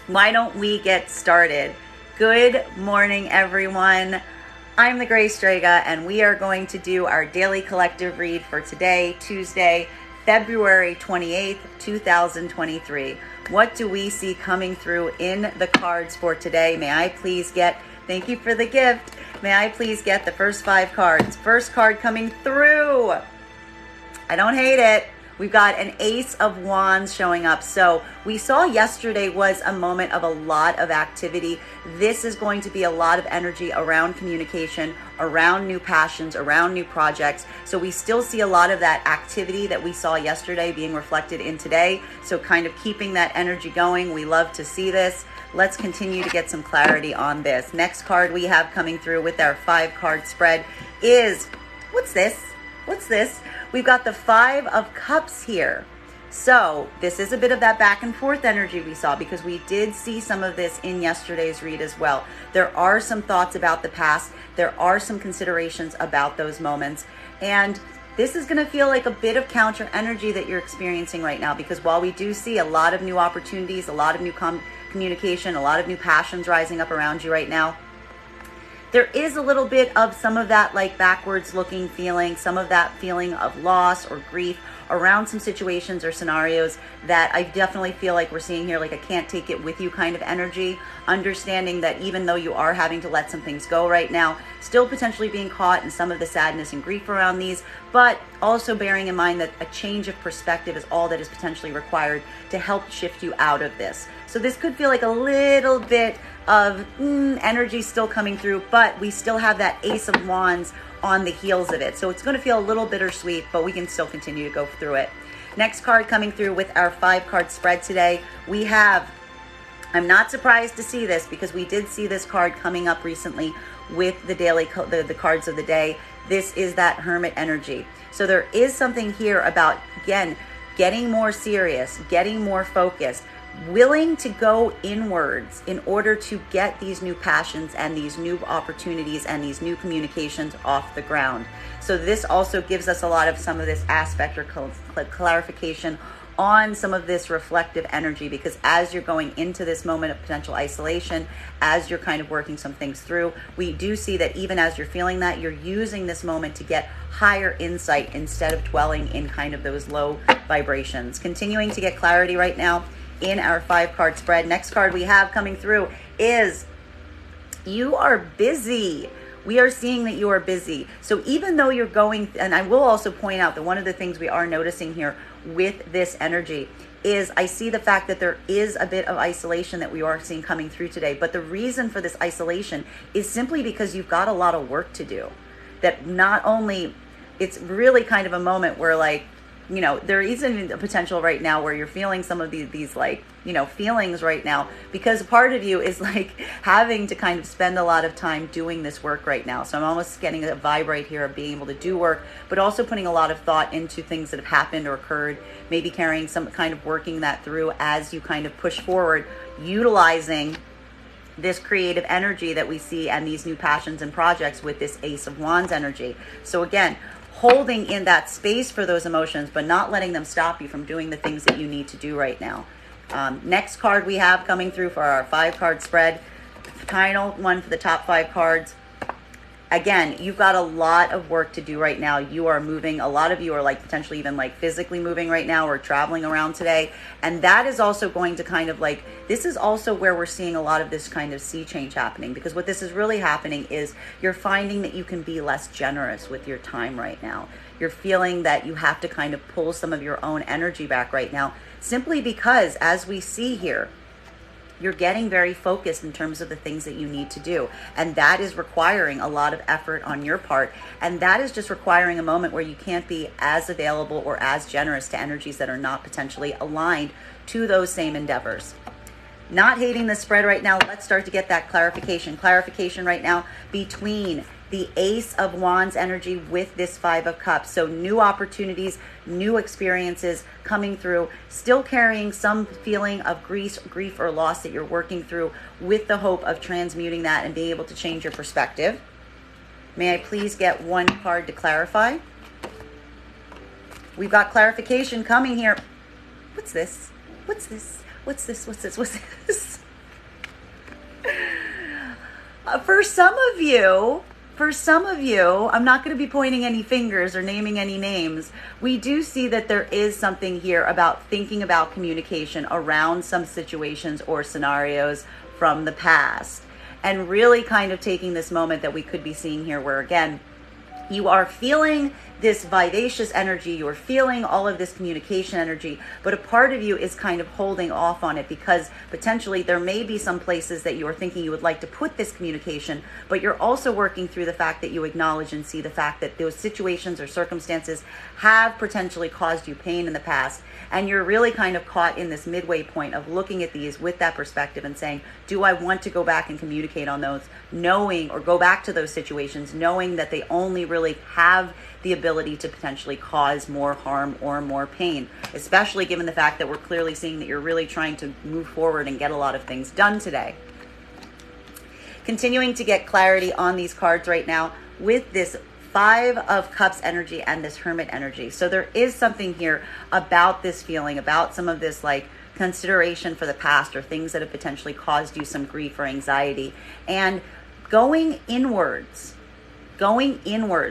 Why don't we get started? Good morning, everyone. I'm the Gray Strega, and we are going to do our daily collective read for today, Tuesday, February 28th, 2023. What do we see coming through in the cards for today? May I please get, thank you for the gift, may I please get the first 5 cards? First card coming through. I don't hate it. We've got an Ace of Wands showing up. So we saw yesterday was a moment of a lot of activity. This is going to be a lot of energy around communication, around new passions, around new projects. So we still see a lot of that activity that we saw yesterday being reflected in today. So kind of keeping that energy going. We love to see this. Let's continue to get some clarity on this. Next card we have coming through with our 5-card spread is, what's this? What's this? We've got the 5 of Cups here. So this is a bit of that back and forth energy we saw, because we did see some of this in yesterday's read as well. There are some thoughts about the past. There are some considerations about those moments. And this is going to feel like a bit of counter energy that you're experiencing right now, because while we do see a lot of new opportunities, a lot of new communication, a lot of new passions rising up around you right now, there is a little bit of some of that like backwards looking feeling, some of that feeling of loss or grief around some situations or scenarios that I definitely feel like we're seeing here, like a can't take it with you kind of energy. Understanding that even though you are having to let some things go right now, still potentially being caught in some of the sadness and grief around these, but also bearing in mind that a change of perspective is all that is potentially required to help shift you out of this. So this could feel like a little bit of energy still coming through, but we still have that Ace of Wands on the heels of it. So it's going to feel a little bittersweet, but we can still continue to go through it. Next card coming through with our 5-card spread today, we have, I'm not surprised to see this because we did see this card coming up recently with the daily, the cards of the day. This is that Hermit energy. So there is something here about, again, getting more serious, getting more focused, willing to go inwards in order to get these new passions and these new opportunities and these new communications off the ground. So this also gives us a lot of some of this aspect or clarification on some of this reflective energy, because as you're going into this moment of potential isolation, as you're kind of working some things through, we do see that even as you're feeling that, you're using this moment to get higher insight instead of dwelling in kind of those low vibrations. Continuing to get clarity right now in our 5-card spread. Next card we have coming through is you are busy. We are seeing that you are busy. So even though you're going, and I will also point out that one of the things we are noticing here with this energy is I see the fact that there is a bit of isolation that we are seeing coming through today. But the reason for this isolation is simply because you've got a lot of work to do. That not only, it's really kind of a moment where, like, you know, there isn't a potential right now where you're feeling some of these like, you know, feelings right now, because part of you is like having to kind of spend a lot of time doing this work right now. So I'm almost getting a vibe right here of being able to do work, but also putting a lot of thought into things that have happened or occurred, maybe carrying some kind of working that through as you kind of push forward, utilizing this creative energy that we see and these new passions and projects with this Ace of Wands energy. So again, holding in that space for those emotions, but not letting them stop you from doing the things that you need to do right now. Next card we have coming through for our 5-card spread, final one for the top 5 cards. Again, you've got a lot of work to do right now. You are moving. A lot of you are like potentially even like physically moving right now or traveling around today. And that is also going to kind of like, this is also where we're seeing a lot of this kind of sea change happening, because what this is really happening is you're finding that you can be less generous with your time right now. You're feeling that you have to kind of pull some of your own energy back right now, simply because as we see here, you're getting very focused in terms of the things that you need to do. And that is requiring a lot of effort on your part. And that is just requiring a moment where you can't be as available or as generous to energies that are not potentially aligned to those same endeavors. Not hating the spread right now. Let's start to get that clarification. Clarification right now between the Ace of Wands energy with this 5 of Cups. So new opportunities, new experiences coming through, still carrying some feeling of grief or loss that you're working through, with the hope of transmuting that and being able to change your perspective. May I please get one card to clarify? We've got clarification coming here. What's this? What's this? What's this? What's this? What's this? For some of you, I'm not going to be pointing any fingers or naming any names. We do see that there is something here about thinking about communication around some situations or scenarios from the past, and really kind of taking this moment that we could be seeing here where, again, you are feeling this vivacious energy, you're feeling all of this communication energy, but a part of you is kind of holding off on it because potentially there may be some places that you are thinking you would like to put this communication, but you're also working through the fact that you acknowledge and see the fact that those situations or circumstances have potentially caused you pain in the past. And you're really kind of caught in this midway point of looking at these with that perspective and saying, do I want to go back and communicate on those, knowing, or go back to those situations, knowing that they only really have the ability to potentially cause more harm or more pain, especially given the fact that we're clearly seeing that you're really trying to move forward and get a lot of things done today. Continuing to get clarity on these cards right now with this Five of Cups energy and this Hermit energy. So there is something here about this feeling, about some of this like consideration for the past or things that have potentially caused you some grief or anxiety, and going inwards,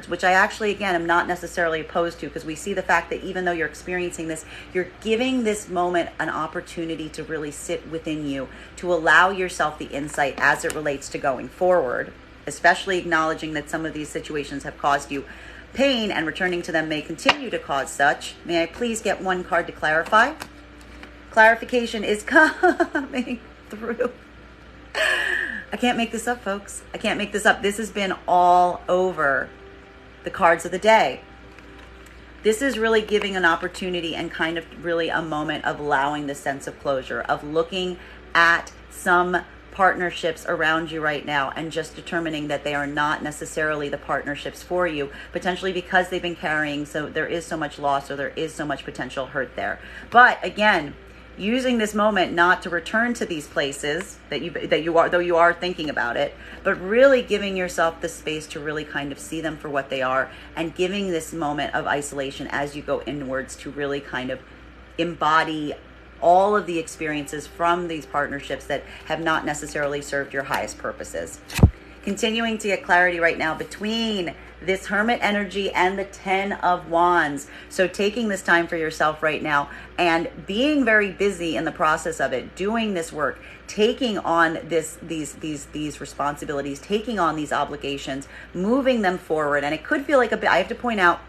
which I actually, again, am not necessarily opposed to, because we see the fact that even though you're experiencing this, you're giving this moment an opportunity to really sit within you, to allow yourself the insight as it relates to going forward, especially acknowledging that some of these situations have caused you pain and returning to them may continue to cause such. May I please get one card to clarify? Clarification is coming through. I can't make this up, folks. I can't make this up. This has been all over the cards of the day. This is really giving an opportunity and kind of really a moment of allowing the sense of closure, of looking at some partnerships around you right now and just determining that they are not necessarily the partnerships for you, potentially because they've been carrying, so there is so much loss or there is so much potential hurt there. But again, using this moment not to return to these places that you are, though you are thinking about it, but really giving yourself the space to really kind of see them for what they are, and giving this moment of isolation as you go inwards to really kind of embody all of the experiences from these partnerships that have not necessarily served your highest purposes. Continuing to get clarity right now between this Hermit energy and the Ten of Wands. So taking this time for yourself right now and being very busy in the process of it, doing this work, taking on these responsibilities, taking on these obligations, moving them forward. And it could feel like a bit, I have to point out,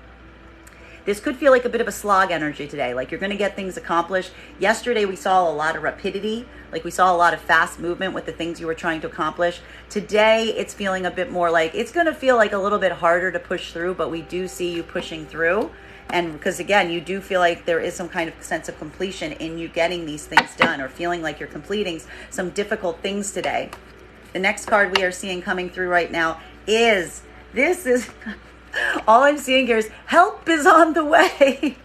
this could feel like a bit of a slog energy today, like you're going to get things accomplished. Yesterday, we saw a lot of rapidity, like we saw a lot of fast movement with the things you were trying to accomplish. Today, it's feeling a bit more like, it's going to feel like a little bit harder to push through, but we do see you pushing through. And because again, you do feel like there is some kind of sense of completion in you getting these things done, or feeling like you're completing some difficult things today. The next card we are seeing coming through right now is, this is... all I'm seeing here is help is on the way.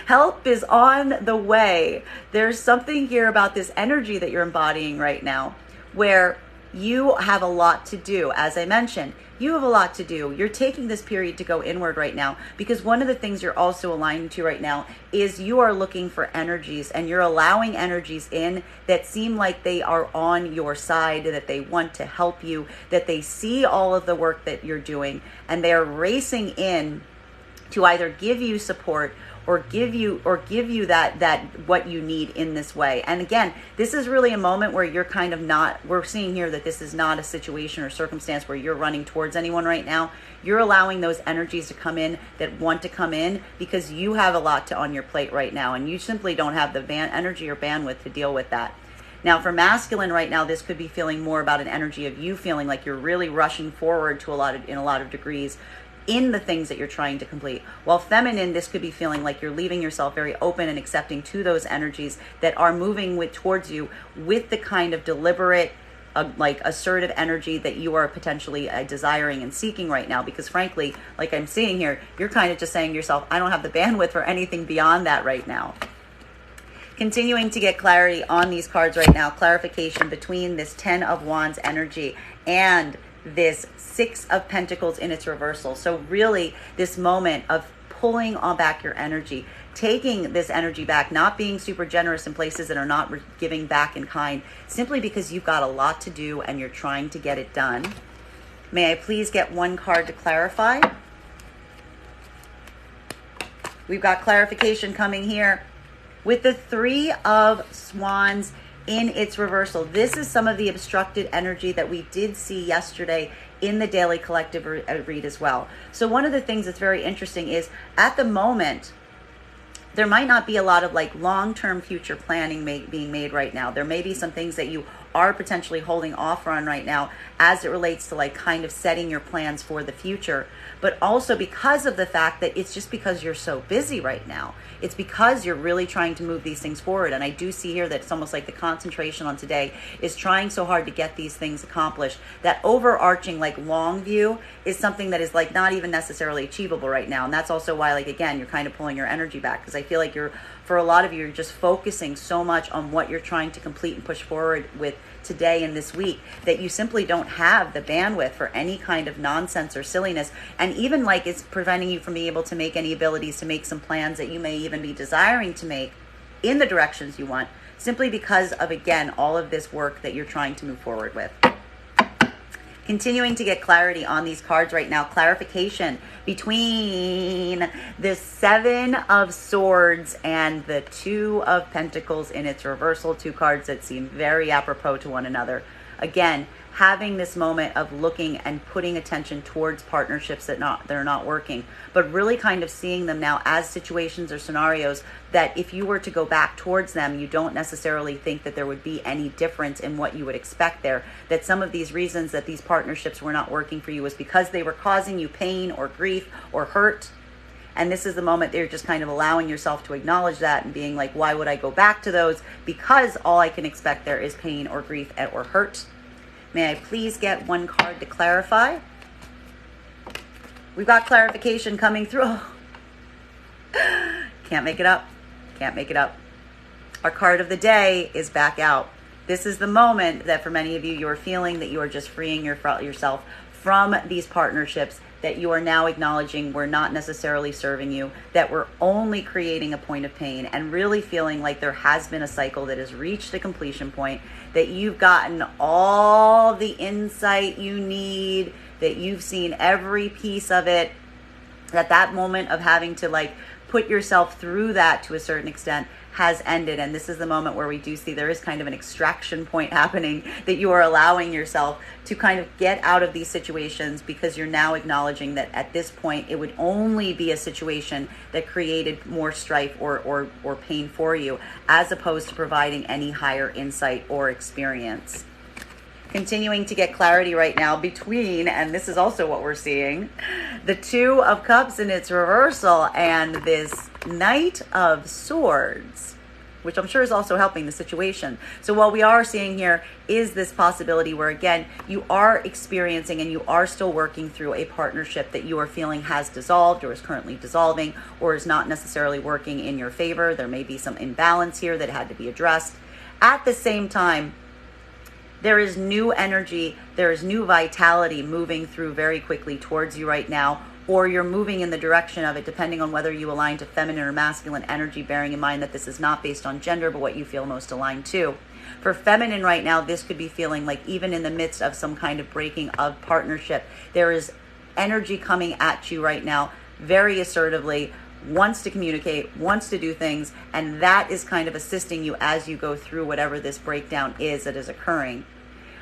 Help is on the way. There's something here about this energy that you're embodying right now where you have a lot to do. As I mentioned, you have a lot to do. You're taking this period to go inward right now, because one of the things you're also aligned to right now is you are looking for energies, and you're allowing energies in that seem like they are on your side, that they want to help you, that they see all of the work that you're doing, and they're racing in to either give you support or give you that what you need in this way. And again, this is really a moment where you're kind of not, we're seeing here that this is not a situation or circumstance where you're running towards anyone right now. You're allowing those energies to come in that want to come in, because you have a lot on your plate right now, and you simply don't have the energy or bandwidth to deal with that. Now, for masculine right now, this could be feeling more about an energy of you feeling like you're really rushing forward to in a lot of degrees in the things that you're trying to complete. While feminine, this could be feeling like you're leaving yourself very open and accepting to those energies that are moving towards you with the kind of deliberate, like assertive energy that you are potentially desiring and seeking right now. Because frankly, like I'm seeing here, you're kind of just saying to yourself, I don't have the bandwidth for anything beyond that right now. Continuing to get clarity on these cards right now, clarification between this Ten of Wands energy and this Six of Pentacles in its reversal. So really this moment of pulling on back your energy, taking this energy back, not being super generous in places that are not giving back in kind, simply because you've got a lot to do and you're trying to get it done. May I please get one card to clarify? We've got clarification coming here with the Three of Swands in its reversal. This is some of the obstructed energy that we did see yesterday in the daily collective read as well. So one of the things that's very interesting is at the moment, there might not be a lot of like long-term future planning being made right now. There may be some things that you are potentially holding off on right now as it relates to like kind of setting your plans for the future, but also because of the fact that it's just because you're so busy right now. It's because you're really trying to move these things forward. And I do see here that it's almost like the concentration on today is trying so hard to get these things accomplished. That overarching like long view is something that is like not even necessarily achievable right now. And that's also why, like, again, you're kind of pulling your energy back, because I feel like for a lot of you, you're just focusing so much on what you're trying to complete and push forward with today and this week that you simply don't have the bandwidth for any kind of nonsense or silliness. And even like it's preventing you from being able to make any abilities to make some plans that you may even be desiring to make in the directions you want, simply because of, again, all of this work that you're trying to move forward with. Continuing to get clarity on these cards right now. Clarification between the Seven of Swords and the Two of Pentacles in its reversal. Two cards that seem very apropos to one another. Again, having this moment of looking and putting attention towards partnerships that are not working, but really kind of seeing them now as situations or scenarios that if you were to go back towards them, you don't necessarily think that there would be any difference in what you would expect there. That some of these reasons that these partnerships were not working for you was because they were causing you pain or grief or hurt. And this is the moment that you're just kind of allowing yourself to acknowledge that and being like, why would I go back to those? Because all I can expect there is pain or grief or hurt. May I please get one card to clarify? We've got clarification coming through. Can't make it up. Can't make it up. Our card of the day is back out. This is the moment that for many of you, you're feeling that you are just freeing yourself from these partnerships that you are now acknowledging were not necessarily serving you, that were only creating a point of pain, and really feeling like there has been a cycle that has reached a completion point, that you've gotten all the insight you need, that you've seen every piece of it, that moment of having to like put yourself through that to a certain extent has ended. And this is the moment where we do see there is kind of an extraction point happening, that you are allowing yourself to kind of get out of these situations because you're now acknowledging that at this point it would only be a situation that created more strife or pain for you, as opposed to providing any higher insight or experience. Continuing to get clarity right now between, and this is also what we're seeing, the Two of Cups in its reversal and this Knight of Swords, which I'm sure is also helping the situation. So what we are seeing here is this possibility where, again, you are experiencing and you are still working through a partnership that you are feeling has dissolved or is currently dissolving or is not necessarily working in your favor. There may be some imbalance here that had to be addressed. At the same time, there is new energy, there is new vitality moving through very quickly towards you right now, or you're moving in the direction of it, depending on whether you align to feminine or masculine energy, bearing in mind that this is not based on gender, but what you feel most aligned to. For feminine right now, this could be feeling like even in the midst of some kind of breaking of partnership, there is energy coming at you right now, very assertively, wants to communicate, wants to do things, and that is kind of assisting you as you go through whatever this breakdown is that is occurring.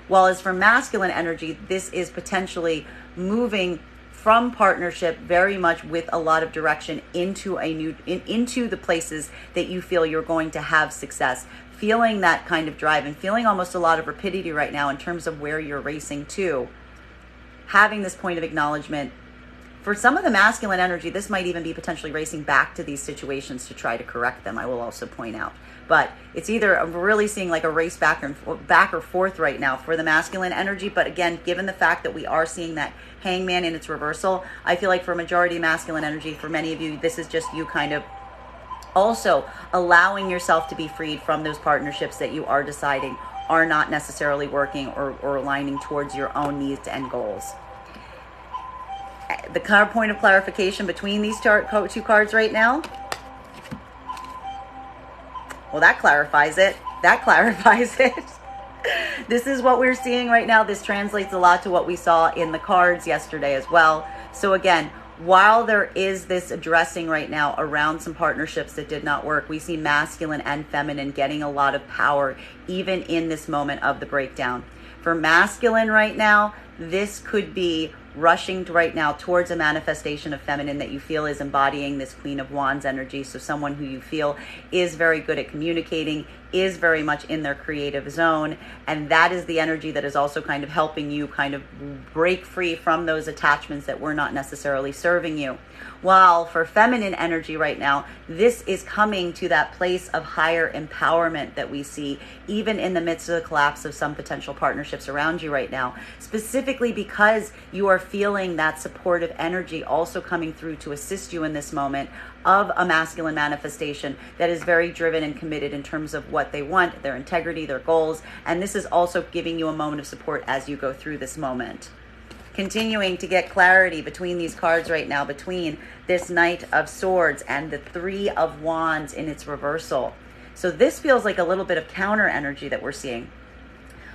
While as for masculine energy, this is potentially moving from partnership very much with a lot of direction into into the places that you feel you're going to have success, feeling that kind of drive and feeling almost a lot of rapidity right now in terms of where you're racing to, having this point of acknowledgement. For some of the masculine energy, this might even be potentially racing back to these situations to try to correct them, I will also point out. But it's either really seeing like a race back or forth right now for the masculine energy. But again, given the fact that we are seeing that Hangman in its reversal, I feel like for majority masculine energy, for many of you, this is just you kind of also allowing yourself to be freed from those partnerships that you are deciding are not necessarily working or aligning towards your own needs and goals. The point of clarification between these two cards right now, Well, that clarifies it. That clarifies it. This is what we're seeing right now. This translates a lot to what we saw in the cards yesterday as well. So again, while there is this addressing right now around some partnerships that did not work, we see masculine and feminine getting a lot of power even in this moment of the breakdown. For masculine right now, this could be rushing right now towards a manifestation of feminine that you feel is embodying this Queen of Wands energy. So someone who you feel is very good at communicating, is very much in their creative zone. And that is the energy that is also kind of helping you kind of break free from those attachments that were not necessarily serving you. While for feminine energy right now, this is coming to that place of higher empowerment that we see even in the midst of the collapse of some potential partnerships around you right now, specifically because you are feeling that supportive energy also coming through to assist you in this moment of a masculine manifestation that is very driven and committed in terms of what they want, their integrity, their goals. And this is also giving you a moment of support as you go through this moment. Continuing to get clarity between these cards right now, between this Knight of Swords and the Three of Wands in its reversal. So this feels like a little bit of counter energy that we're seeing.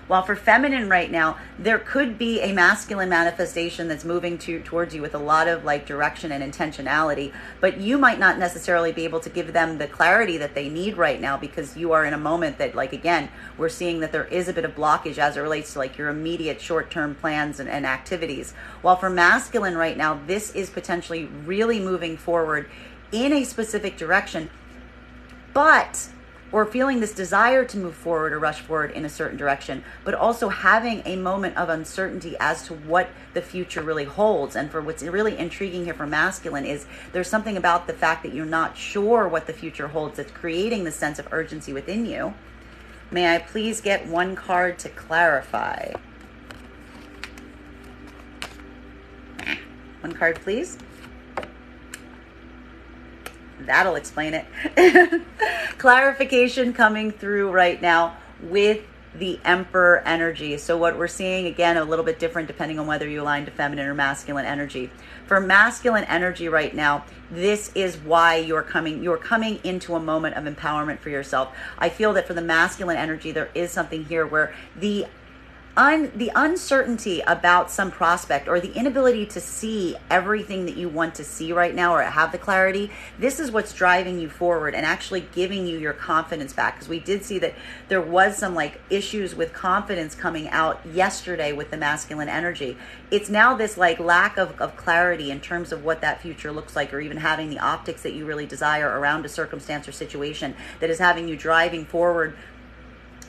While for feminine right now, there could be a masculine manifestation that's moving towards you with a lot of like direction and intentionality, but you might not necessarily be able to give them the clarity that they need right now because you are in a moment that, like, again, we're seeing that there is a bit of blockage as it relates to like your immediate short-term plans and activities. While for masculine right now, this is potentially really moving forward in a specific direction, but or feeling this desire to move forward or rush forward in a certain direction, but also having a moment of uncertainty as to what the future really holds. And for what's really intriguing here for masculine is there's something about the fact that you're not sure what the future holds that's creating the sense of urgency within you. May I please get one card to clarify? One card, please. That'll explain it. Clarification coming through right now with the Emperor energy. So what we're seeing, again, a little bit different depending on whether you align to feminine or masculine energy. For masculine energy right now, this is why you're coming into a moment of empowerment for yourself. I feel that for the masculine energy, there is something here where the uncertainty about some prospect or the inability to see everything that you want to see right now or have the clarity, this is what's driving you forward and actually giving you your confidence back. Because we did see that there was some like issues with confidence coming out yesterday with the masculine energy. It's now this like lack of clarity in terms of what that future looks like, or even having the optics that you really desire around a circumstance or situation that is having you driving forward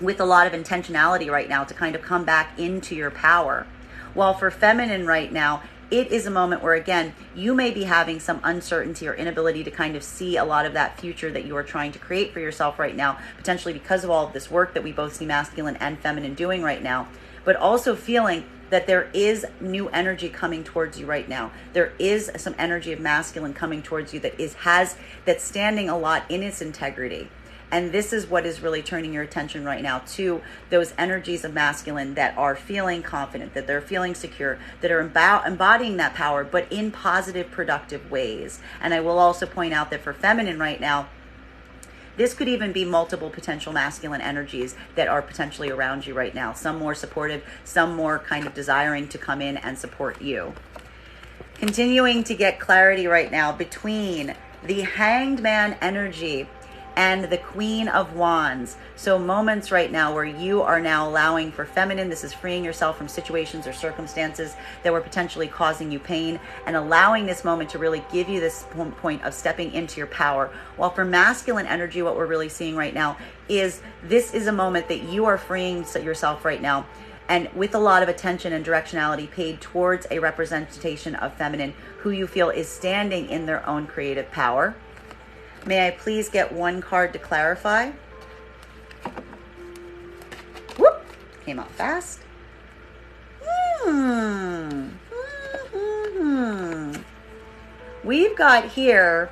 with a lot of intentionality right now to kind of come back into your power. While for feminine right now, it is a moment where, again, you may be having some uncertainty or inability to kind of see a lot of that future that you are trying to create for yourself right now, potentially because of all of this work that we both see masculine and feminine doing right now, but also feeling that there is new energy coming towards you right now. There is some energy of masculine coming towards you that's standing a lot in its integrity. And this is what is really turning your attention right now to those energies of masculine that are feeling confident, that they're feeling secure, that are embodying that power, but in positive, productive ways. And I will also point out that for feminine right now, this could even be multiple potential masculine energies that are potentially around you right now. Some more supportive, some more kind of desiring to come in and support you. Continuing to get clarity right now between the Hanged Man energy and the Queen of Wands. So moments right now where you are now allowing for feminine, this is freeing yourself from situations or circumstances that were potentially causing you pain, and allowing this moment to really give you this point of stepping into your power. While for masculine energy, what we're really seeing right now is this is a moment that you are freeing yourself right now, and with a lot of attention and directionality paid towards a representation of feminine who you feel is standing in their own creative power. May I please get one card to clarify? Whoop! Came out fast. We've got here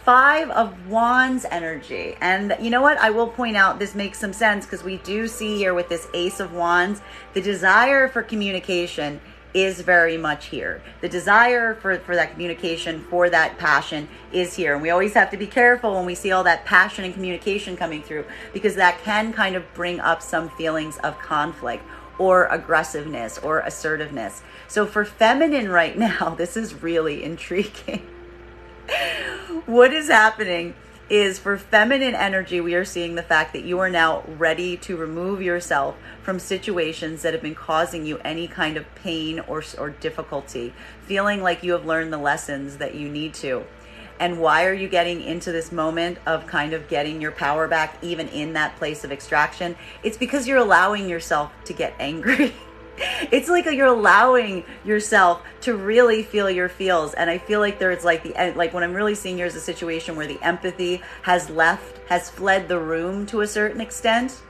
Five of Wands energy. And you know what? I will point out this makes some sense because we do see here with this Ace of Wands, the desire for communication is very much here. The desire for that communication, for that passion is here. And we always have to be careful when we see all that passion and communication coming through, because that can kind of bring up some feelings of conflict or aggressiveness or assertiveness. So for feminine right now, this is really intriguing. What is happening is, for feminine energy, we are seeing the fact that you are now ready to remove yourself from situations that have been causing you any kind of pain or difficulty, feeling like you have learned the lessons that you need to. And why are you getting into this moment of kind of getting your power back, even in that place of extraction? It's because you're allowing yourself to get angry. It's like you're allowing yourself to really feel your feels. And I feel like there's like what I'm really seeing here is a situation where the empathy has fled the room to a certain extent.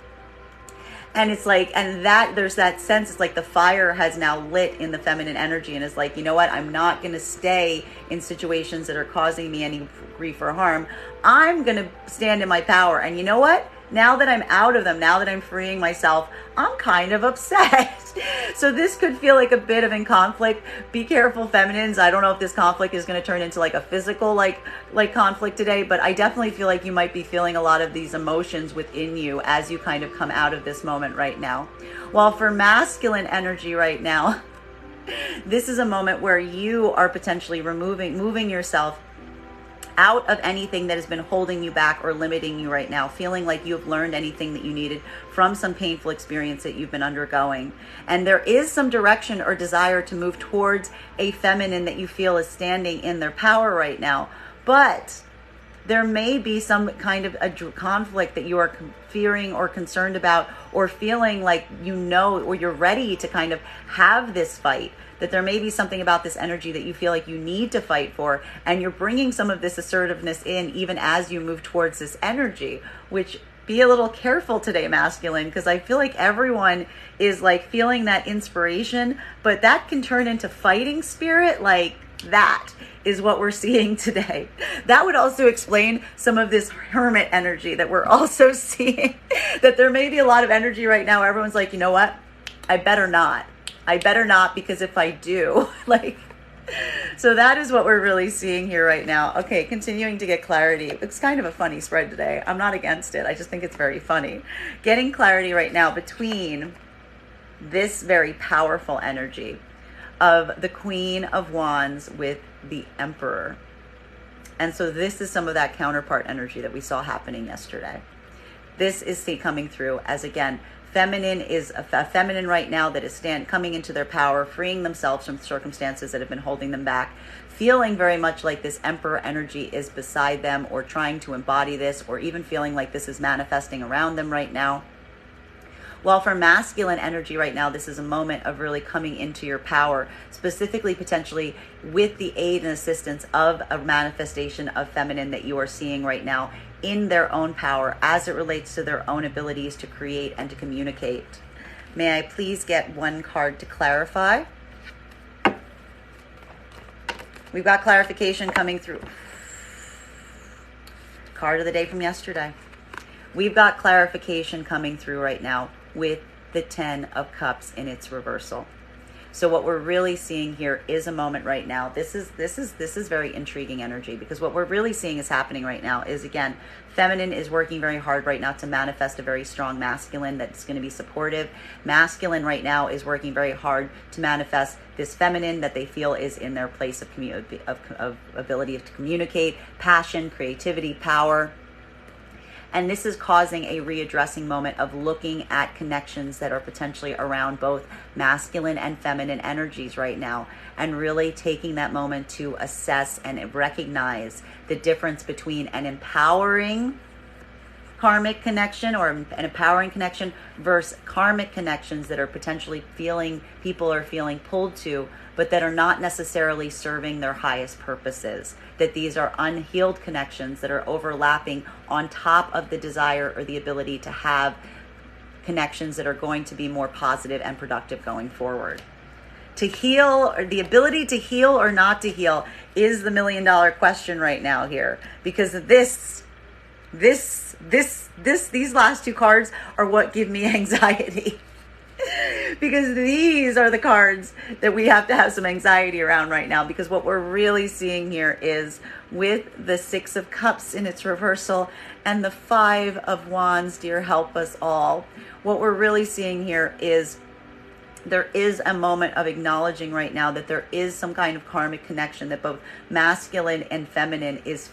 And it's like, and that there's that sense, it's like the fire has now lit in the feminine energy, and it's like, you know what, I'm not going to stay in situations that are causing me any grief or harm. I'm going to stand in my power. And you know what? Now that I'm out of them, now that I'm freeing myself, I'm kind of upset. So this could feel like a bit of in conflict. Be careful, feminines. I don't know if this conflict is going to turn into like a physical like conflict today, but I definitely feel like you might be feeling a lot of these emotions within you as you kind of come out of this moment right now. While for masculine energy right now, this is a moment where you are potentially moving yourself out of anything that has been holding you back or limiting you right now, feeling like you have learned anything that you needed from some painful experience that you've been undergoing. And there is some direction or desire to move towards a feminine that you feel is standing in their power right now. But there may be some kind of a conflict that you are fearing or concerned about, or feeling like or you're ready to kind of have this fight. That there may be something about this energy that you feel like you need to fight for, and you're bringing some of this assertiveness in even as you move towards this energy, which be a little careful today, masculine, because I feel like everyone is like feeling that inspiration, but that can turn into fighting spirit. Like that is what we're seeing today. That would also explain some of this hermit energy that we're also seeing, that there may be a lot of energy right now. Everyone's like, you know what? I better not, because if I do, so that is what we're really seeing here right now. Okay, continuing to get clarity. It's kind of a funny spread today. I'm not against it. I just think it's very funny. Getting clarity right now between this very powerful energy of the Queen of Wands with the Emperor. And so this is some of that counterpart energy that we saw happening yesterday. This is coming through as, again, feminine is a feminine right now that is coming into their power, freeing themselves from circumstances that have been holding them back, feeling very much like this Emperor energy is beside them, or trying to embody this, or even feeling like this is manifesting around them right now. While for masculine energy right now, this is a moment of really coming into your power, specifically potentially with the aid and assistance of a manifestation of feminine that you are seeing right now in their own power as it relates to their own abilities to create and to communicate. May I please get one card to clarify? We've got clarification coming through. Card of the day from yesterday. We've got clarification coming through right now with the 10 of Cups in its reversal. So what we're really seeing here is a moment right now. This is very intriguing energy, because what we're really seeing is happening right now is, again, feminine is working very hard right now to manifest a very strong masculine that's going to be supportive. Masculine right now is working very hard to manifest this feminine that they feel is in their place of ability to communicate, passion, creativity, power. And this is causing a readdressing moment of looking at connections that are potentially around both masculine and feminine energies right now, and really taking that moment to assess and recognize the difference between an empowering karmic connection or an empowering connection versus karmic connections that are potentially people are feeling pulled to, but that are not necessarily serving their highest purposes. That these are unhealed connections that are overlapping on top of the desire or the ability to have connections that are going to be more positive and productive going forward. To heal, or the ability to heal or not to heal, is the $1 million question right now here, because these last two cards are what give me anxiety. because these are the cards that we have to have some anxiety around right now, because what we're really seeing here is with the Six of Cups in its reversal and the Five of Wands, dear help us all, what we're really seeing here is there is a moment of acknowledging right now that there is some kind of karmic connection that both masculine and feminine is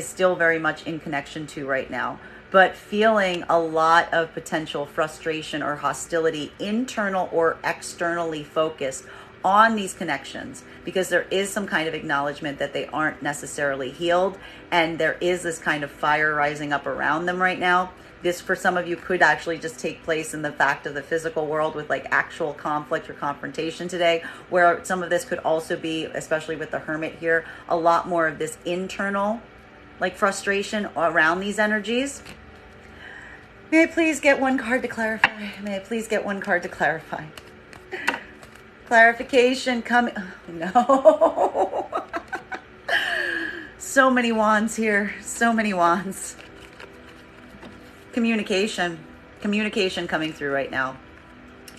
still very much in connection to right now, but feeling a lot of potential frustration or hostility, internal or externally focused on these connections, because there is some kind of acknowledgement that they aren't necessarily healed, and there is this kind of fire rising up around them right now. This, for some of you, could actually just take place in the fact of the physical world with like actual conflict or confrontation today, where some of this could also be, especially with the Hermit here, a lot more of this internal like frustration around these energies. May I please get one card to clarify? May I please get one card to clarify? Clarification coming. No. So many wands here. So many wands. Communication coming through right now.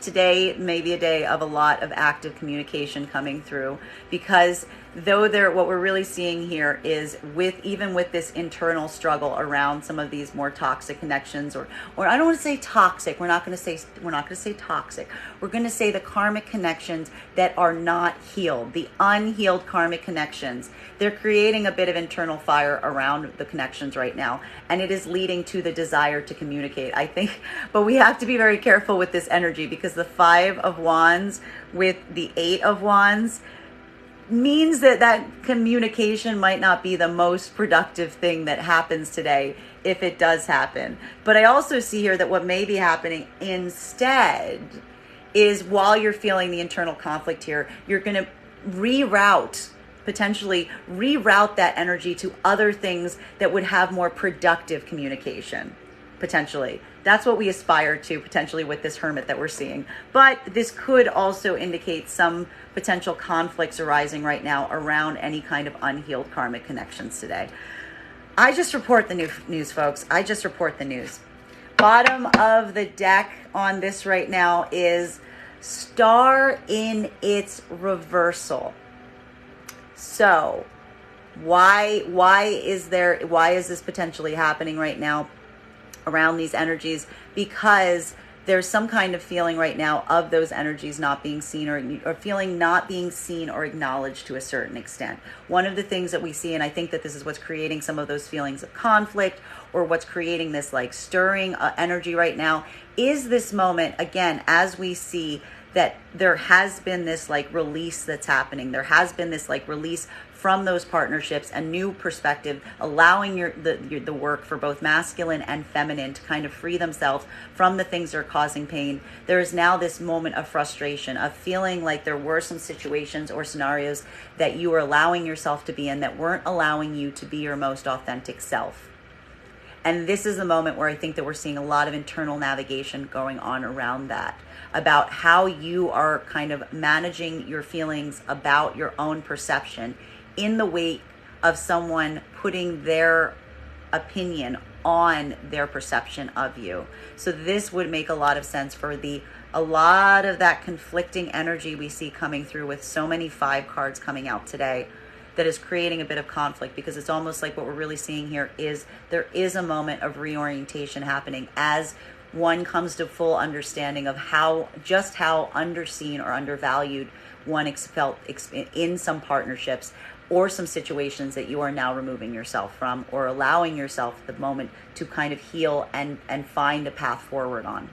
Today may be a day of a lot of active communication coming through, because what we're really seeing here is even with this internal struggle around some of these more toxic connections, or I don't want to say toxic. We're not going to say toxic. We're going to say the karmic connections that are not healed, the unhealed karmic connections. They're creating a bit of internal fire around the connections right now, and it is leading to the desire to communicate, I think. But we have to be very careful with this energy, because the Five of Wands with the Eight of Wands means that communication might not be the most productive thing that happens today, if it does happen. But I also see here that what may be happening instead is, while you're feeling the internal conflict here, you're going to potentially reroute that energy to other things that would have more productive communication, potentially. That's what we aspire to potentially with this Hermit that we're seeing. But this could also indicate some potential conflicts arising right now around any kind of unhealed karmic connections today. I just report the news, folks. I just report the news. Bottom of the deck on this right now is Star in its reversal. So why is this potentially happening right now around these energies? Because there's some kind of feeling right now of those energies not being seen, or feeling not being seen or acknowledged to a certain extent. One of the things that we see, and I think that this is what's creating some of those feelings of conflict, or what's creating this like stirring energy right now, is this moment, again, as we see that there has been this like release that's happening. There has been this like release from those partnerships, a new perspective, allowing the work for both masculine and feminine to kind of free themselves from the things that are causing pain. There is now this moment of frustration, of feeling like there were some situations or scenarios that you were allowing yourself to be in that weren't allowing you to be your most authentic self. And this is the moment where I think that we're seeing a lot of internal navigation going on around that, about how you are kind of managing your feelings about your own perception in the wake of someone putting their opinion on their perception of you. So this would make a lot of sense for a lot of that conflicting energy we see coming through with so many 5 cards coming out today, that is creating a bit of conflict, because it's almost like what we're really seeing here is there is a moment of reorientation happening as one comes to full understanding of how underseen or undervalued one felt in some partnerships or some situations that you are now removing yourself from, or allowing yourself the moment to kind of heal and find a path forward on.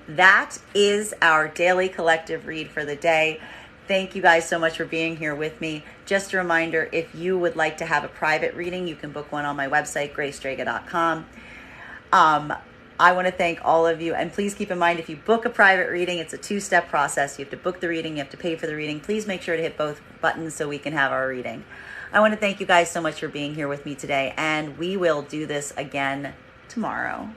That is our daily collective read for the day. Thank you guys so much for being here with me. Just a reminder, if you would like to have a private reading, you can book one on my website, graystrega.com. I want to thank all of you. And please keep in mind, if you book a private reading, it's a 2-step process. You have to book the reading, you have to pay for the reading. Please make sure to hit both buttons so we can have our reading. I want to thank you guys so much for being here with me today, and we will do this again tomorrow.